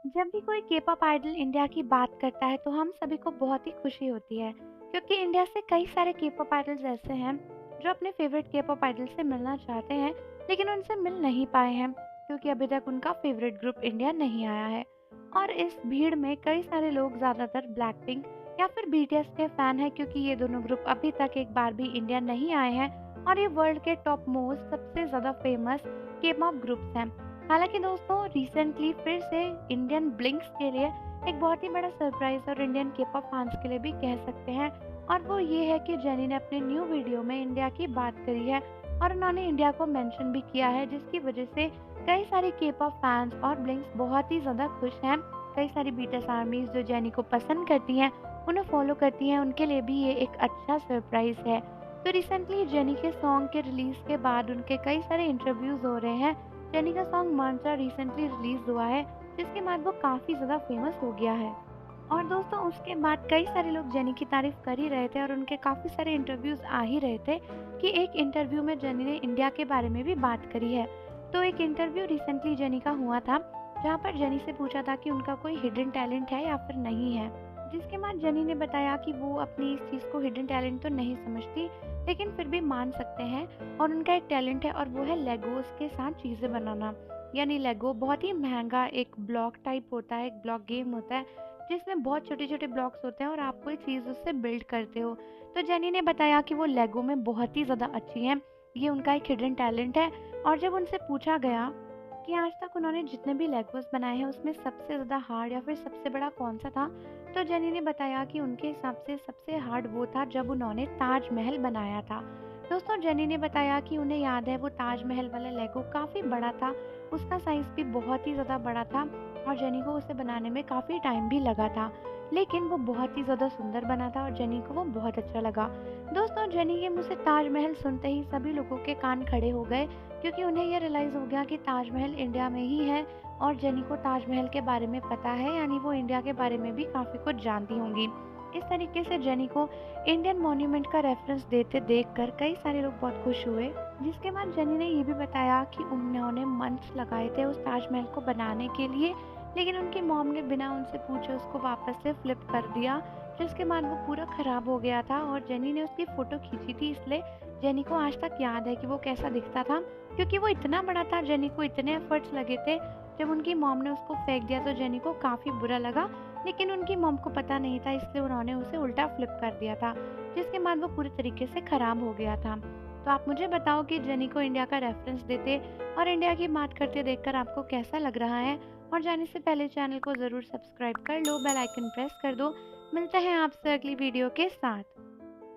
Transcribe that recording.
जब भी कोई के-पॉप आइडल इंडिया की बात करता है तो हम सभी को बहुत ही खुशी होती है क्योंकि इंडिया से कई सारे के-पॉप आइडल्स ऐसे हैं जो अपने फेवरेट के-पॉप आइडल से मिलना चाहते हैं लेकिन उनसे मिल नहीं पाए हैं क्योंकि अभी तक उनका फेवरेट ग्रुप इंडिया नहीं आया है। और इस भीड़ में कई सारे लोग ज़्यादातर ब्लैकपिंक या फिर बीटीएस के फैन हैं क्योंकि ये दोनों ग्रुप अभी तक एक बार भी इंडिया नहीं आए हैं और ये वर्ल्ड के टॉप मोस्ट सबसे ज़्यादा फेमस के-पॉप ग्रुप्स हैं। हालाँकि दोस्तों रिसेंटली फिर से इंडियन ब्लिंक्स के लिए एक बहुत ही बड़ा सरप्राइज़ और इंडियन के-पॉप फैन्स के लिए भी कह सकते हैं और वो ये है कि जेनी ने अपने न्यू वीडियो में इंडिया की बात करी है और उन्होंने इंडिया को मेंशन भी किया है जिसकी वजह से कई सारे के-पॉप फैन्स और ब्लिंक्स बहुत ही ज़्यादा खुश हैं। कई सारी बीटीएस आर्मीज़ जो जेनी को पसंद करती हैं, उन्हें फॉलो करती हैं, उनके लिए भी ये एक अच्छा सरप्राइज़ है। तो रिसेंटली जेनी के सॉन्ग के रिलीज़ के बाद उनके कई सारे इंटरव्यूज़ हो रहे हैं। जेनी का सॉन्ग मांत्रा रिसेंटली रिलीज हुआ है जिसके बाद वो काफ़ी ज़्यादा फेमस हो गया है। और दोस्तों उसके बाद कई सारे लोग जेनी की तारीफ कर ही रहे थे और उनके काफ़ी सारे इंटरव्यूज़ आ ही रहे थे कि एक इंटरव्यू में जेनी ने इंडिया के बारे में भी बात करी है। तो एक इंटरव्यू रिसेंटली जेनी का हुआ था जहाँ पर जेनी से पूछा था कि उनका कोई हिडन टैलेंट है या फिर नहीं है, जिसके बाद जेनी ने बताया कि वो अपनी इस चीज़ को हिडन टैलेंट तो नहीं समझती लेकिन फिर भी मान सकते हैं और उनका एक टैलेंट है और वो है लेगोस के साथ चीज़ें बनाना। यानी लेगो बहुत ही महंगा एक ब्लॉक टाइप होता है, एक ब्लॉक गेम होता है जिसमें बहुत छोटे-छोटे ब्लॉक्स होते हैं और आप कोई चीज़ उससे बिल्ड करते हो। तो जेनी ने बताया कि वो लेगो में बहुत ही ज़्यादा अच्छी हैं, ये उनका एक हिडन टैलेंट है। और जब उनसे पूछा गया कि आज तक उन्होंने जितने भी लेगोस बनाए हैं उसमें सबसे ज़्यादा हार्ड या फिर सबसे बड़ा कौन-सा था? तो जेनी ने बताया कि उनके हिसाब से सबसे हार्ड वो था जब उन्होंने ताजमहल बनाया था। दोस्तों जेनी ने बताया कि उन्हें याद है वो ताजमहल वाला लेगो काफ़ी बड़ा था, उसका साइज़ भी बहुत ही ज़्यादा बड़ा था और जेनी को उसे बनाने में काफ़ी टाइम भी लगा था। लेकिन वो बहुत ही ज़्यादा सुंदर बना था और जेनी को वो बहुत अच्छा लगा। दोस्तों जेनी के मुँह से ताजमहल सुनते ही सभी लोगों के कान खड़े हो गए क्योंकि उन्हें ये रियलाइज़ हो गया कि ताजमहल इंडिया में ही है और जेनी को ताजमहल के बारे में पता है, यानी वो इंडिया के बारे में भी काफ़ी कुछ जानती होंगी। इस तरीके से जेनी को इंडियन मॉन्यूमेंट का रेफरेंस देते देखकर कई सारे लोग बहुत खुश हुए। जिसके बाद जेनी ने ये भी बताया कि उन्होंने मंथ्स लगाए थे उस ताजमहल को बनाने के लिए, लेकिन उनकी मॉम ने बिना उनसे पूछे उसको वापस से फ्लिप कर दिया, जिसके बाद वो पूरा ख़राब हो गया था और जेनी ने उसकी फ़ोटो खींची थी, इसलिए जेनी को आज तक याद है कि वो कैसा दिखता था क्योंकि वो इतना बड़ा था, जेनी को इतने एफर्ट्स लगे थे। जब उनकी मॉम ने उसको फेंक दिया तो जेनी को काफ़ी बुरा लगा, लेकिन उनकी मॉम को पता नहीं था इसलिए उन्होंने उसे उल्टा फ्लिप कर दिया था, जिसके बाद वो पूरी तरीके से ख़राब हो गया था। तो आप मुझे बताओ कि जेनी को इंडिया का रेफरेंस देते और इंडिया की बात करते देखकर आपको कैसा लग रहा है? और जाने से पहले चैनल को ज़रूर सब्सक्राइब कर लो, बेल आइकन प्रेस कर दो। मिलते हैं आपसे अगली वीडियो के साथ।